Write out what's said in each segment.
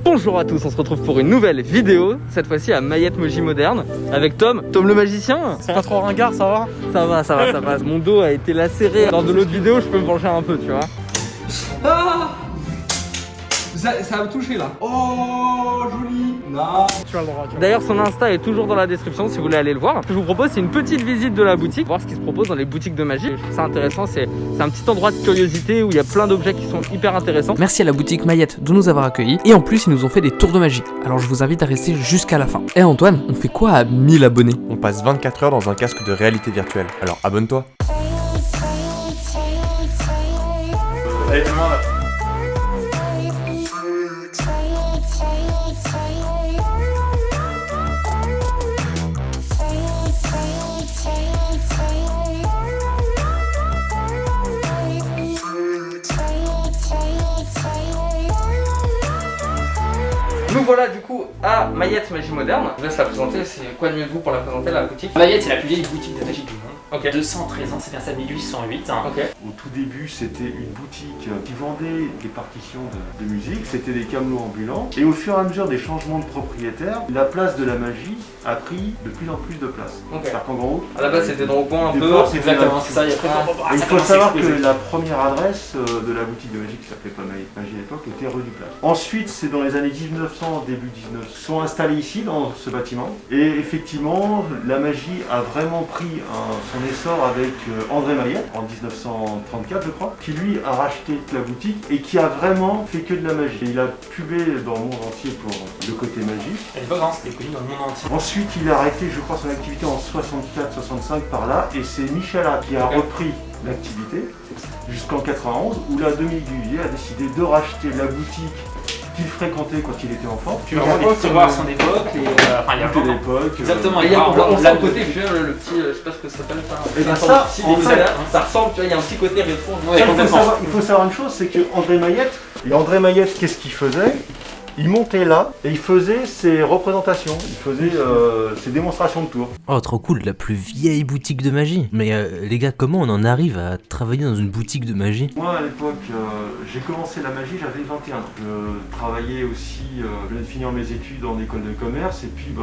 Bonjour à tous, on se retrouve pour une nouvelle vidéo, cette fois-ci à Mayette Moji Moderne, avec Tom le magicien. C'est pas trop ringard, ça va? Ça va. Mon dos a été lacéré lors de l'autre vidéo, je peux me pencher un peu, tu vois. Ah, ça a touché là. Oh, joli. Non. Tu as le droit. D'ailleurs, son Insta est toujours dans la description si vous voulez aller le voir. Ce que je vous propose, c'est une petite visite de la boutique, voir ce qui se propose dans les boutiques de magie. Je trouve ça intéressant, c'est un petit endroit de curiosité où il y a plein d'objets qui sont hyper intéressants. Merci à la boutique Mayette de nous avoir accueillis. Et en plus, ils nous ont fait des tours de magie. Alors je vous invite à rester jusqu'à la fin. Et Antoine, on fait quoi à 1000 abonnés? On passe 24 heures dans un casque de réalité virtuelle. Alors abonne-toi. Allez, tout le monde. Nous voilà du coup à Mayette Magie Moderne. Je vous laisse la présenter, c'est quoi de mieux de vous pour la présenter la boutique? Mayette, c'est la plus vieille boutique de magie du monde. Ok. 213 ans, c'est bien ça, 1808. Ok. Au tout début, c'était une boutique qui vendait des partitions de musique, c'était des camelots ambulants. Et au fur et à mesure des changements de propriétaires, la place de la magie a pris de plus en plus de place. Ok. C'est-à-dire qu'en gros, À la base, c'était dans le coin un peu. départ, c'était Exactement, là. c'est ça. Il y a très Et il faut savoir que la première adresse de la boutique de magie, qui s'appelait pas Mayette Magie à l'époque, était rue du Plage. Ensuite, c'est dans les années 1900, début 1900, sont installés ici dans ce bâtiment. Et effectivement, la magie a vraiment pris son essor avec André Mayette en 1934, je crois, qui lui a racheté la boutique et qui a vraiment fait que de la magie. Et il a pubé dans le monde entier pour le côté magique. À l'époque, c'était connu dans le monde entier. Ensuite, il a arrêté, je crois, son activité en 64-65 par là, et c'est Michel A qui a repris l'activité jusqu'en 91, où là, Dominique Duvier a décidé de racheter la boutique qu'il fréquentait quand il était enfant. Tu vois vraiment les tiroirs à son époque, il y a de l'époque. Exactement, Et il y a on sent là, le côté, tu vois, le petit, je sais pas ce que ça s'appelle, Et ben ça, en fait, ça ressemble, tu vois, il y a un petit côté rétro. Ouais, il faut savoir une chose, c'est que André Mayette, qu'est-ce qu'il faisait? Il montait là et il faisait ses représentations, il faisait ses démonstrations de tours. Oh trop cool, la plus vieille boutique de magie. Mais les gars, comment on en arrive à travailler dans une boutique de magie? Moi à l'époque, j'ai commencé la magie, j'avais 21 ans. Je travaillais aussi, je venais de finir mes études en école de commerce et puis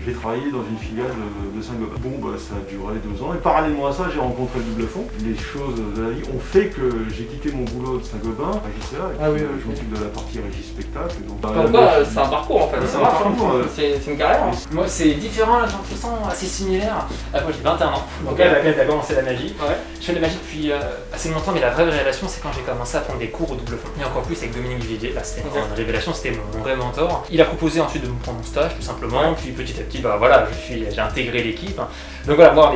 j'ai travaillé dans une filiale de Saint-Gobain. Ça a duré 2 ans et parallèlement à ça, j'ai rencontré le double fond. Les choses de la vie ont fait que j'ai quitté mon boulot de Saint-Gobain, régisseur, et puis je m'occupe de la partie régie spectacle. Donc, c'est un parcours en fait, c'est un parcours, c'est une carrière. Moi, c'est différent, j'ai l'impression assez similaire. Moi, j'ai 21 ans, donc à laquelle t'as commencé la magie. Ouais. Je fais de la magie depuis assez longtemps, mais la vraie révélation, c'est quand j'ai commencé à prendre des cours au double fond. Et encore plus avec Dominique Duvier. Là, c'était une révélation, c'était mon vrai mentor. Il a proposé ensuite de me prendre mon stage, tout simplement. Puis petit à petit, j'ai intégré l'équipe. Donc voilà, moi,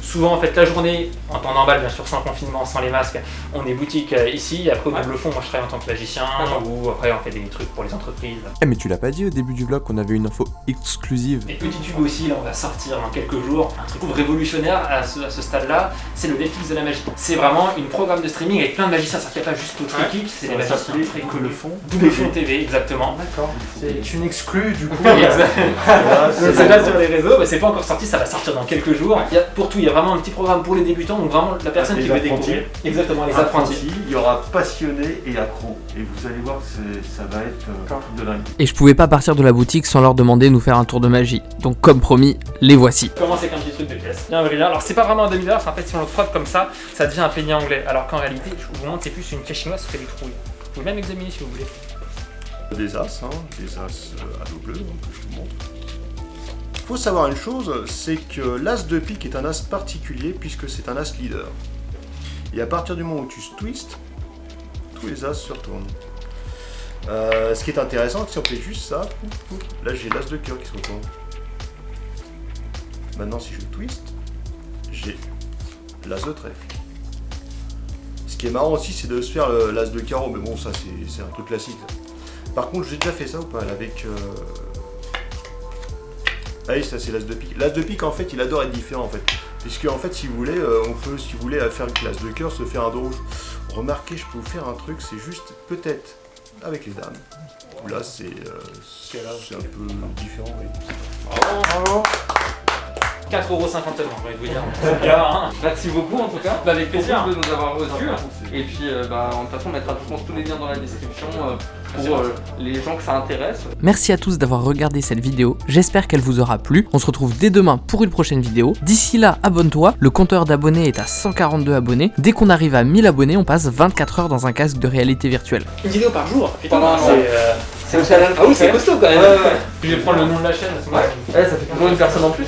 souvent en fait, la journée, en temps normal, bien sûr, sans confinement, sans les masques, on est boutique ici. Après, au double fond, moi, je travaille en tant que magicien, ou après, on fait des trucs pour les entreprises. Eh mais tu l'as pas dit au début du vlog qu'on avait une info exclusive. Et petit tube aussi, là on va sortir dans quelques jours. Un truc révolutionnaire à ce stade-là, c'est le Netflix de la magie. C'est vraiment une programme de streaming avec plein de magiciens, ça qu'il n'y a pas juste notre équipe, c'est des magiciens très que le fond. Double fond TV, exactement. D'accord. C'est une exclue du coup. C'est là sur les réseaux, mais c'est pas encore sorti, ça va sortir dans quelques jours. Pour tout, il y a vraiment un petit programme pour les débutants, donc vraiment la personne qui veut découvrir. Exactement, les apprentis. Il y aura passionnés et accros. Et vous allez voir que ça va être de dingue. Et je pouvais pas partir de la boutique sans leur demander de nous faire un tour de magie. Donc comme promis, les voici. Commence avec un petit truc de pièce. Bien brillant. Alors c'est pas vraiment un demi-dollar, en fait si on le frotte comme ça, ça devient un penny anglais. Alors qu'en réalité, je vous montre, c'est plus une pièce chinoise, ça fait des trouilles. Vous pouvez même examiner si vous voulez. Des as à dos bleu, que je vous montre. Il faut savoir une chose, c'est que l'as de pique est un as particulier puisque c'est un as leader. Et à partir du moment où tu twists, tous les as se retournent. Ce qui est intéressant, c'est que si on fait juste ça, là j'ai l'as de cœur qui se retourne. Maintenant si je twist, j'ai l'as de trèfle. Ce qui est marrant aussi, c'est de se faire l'as de carreau, mais bon ça c'est un truc classique. Par contre j'ai déjà fait ça ou pas avec... Ah oui, ça c'est l'as de pique. L'as de pique en fait il adore être différent en fait. Puisque en fait si vous voulez, on peut, si vous voulez faire une l'as de cœur, se faire un dos rouge. Remarquez, je peux vous faire un truc, c'est juste peut-être avec les dames. Là c'est un peu différent. Oui. Bravo. 4,50€ seulement, j'ai envie de vous dire. En tout cas, hein. Merci beaucoup en tout cas. Bah, avec plaisir. Beaucoup de nous avoir reçus. Et puis de toute façon on mettra je pense, tous les liens dans la description pour les gens que ça intéresse. Merci à tous d'avoir regardé cette vidéo, j'espère qu'elle vous aura plu. On se retrouve dès demain pour une prochaine vidéo. D'ici là, abonne-toi, le compteur d'abonnés est à 142 abonnés. Dès qu'on arrive à 1000 abonnés, on passe 24 heures dans un casque de réalité virtuelle. Une vidéo par jour. Putain, Pendant un c'est un challenge. Ah oui, c'est costaud quand même. Ouais. Je vais prendre le nom de la chaîne à ce moment-là. Ça fait toujours une personne en plus.